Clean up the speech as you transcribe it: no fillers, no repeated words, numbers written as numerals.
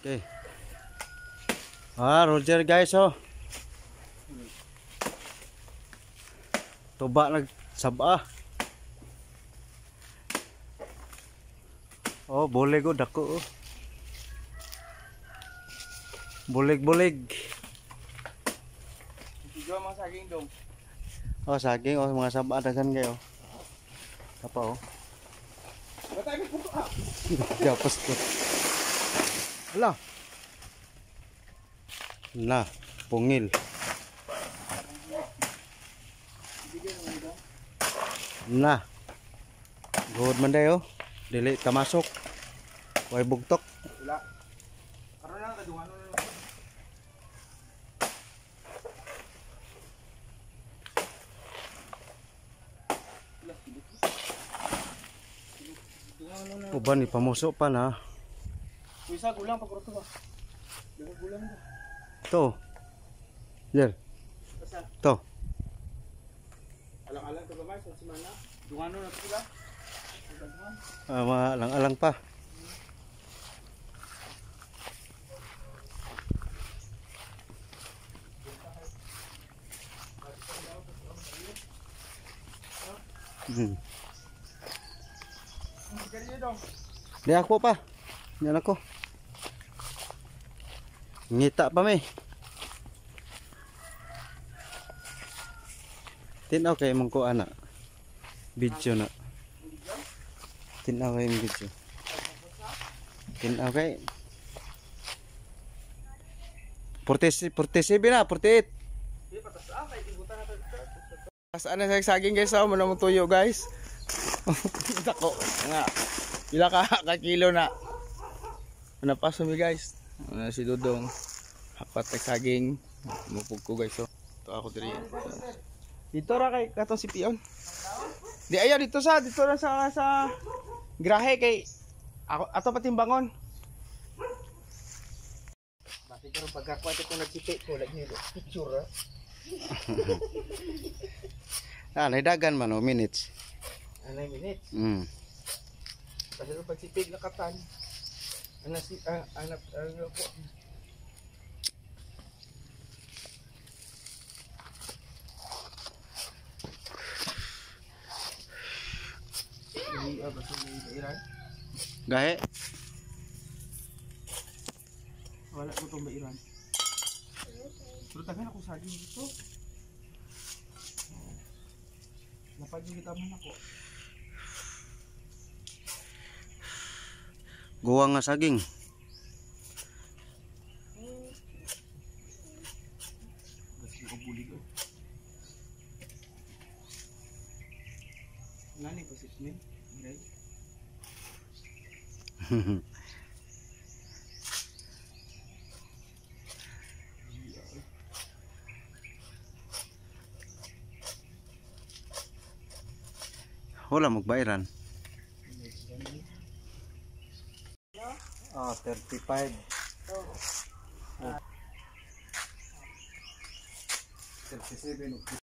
Okay. Roger guys, oh. Tuba nagsaba. Oh, boleg oh, dako oh. Boleg-boleg. Tiga mga saging dong. Oh, saging oh, mga saba dagan kayo. Apa oh? Batay ko ah. Gapos ko. Ala. Na, pungil. Na. Good man dayo. Dili ta masok. Way bugtok. Wala. Karon na kadungan na. Uban ni pamusok pa na. Isa gulang pa kurto ba? Dagdag gulang ba? To. Jer. Asa? To. Alang-alang to gamay sa semana. Dungano na sila. Alang-alang pa. Di ako pa. Yan ako. Ngita pa may. Tinaw kay mong ko ana. Video na. Tinaw kay mong video. Tinaw kay 47 na, 48. Saan na saging guys, oh, muna mong tuyo guys. Dako nga. Pila ka kilo na. Ano pa sumi guys? Ano si Dudong. Hapat kay saging. Mupug ko guys, oh. Ito ako diri. Dito ra kay katong si Pion. Di ayo dito ra sa grahe kay ako ato patimbangon. Bakit karon pagkakuha ko nagsipit ko lagi picture ha. Naidagan man o minutes. 9 minutes. Kasi nung pagsipig na katan, anak po. Gahe. Wala ko itong bairan. Pero tagan ako saging dito. Napagin kita man ako. Guwa nga saging. Kasi ko bulig ko. Nani pa sismin? Gray. Wala magbayaran. 35. 37.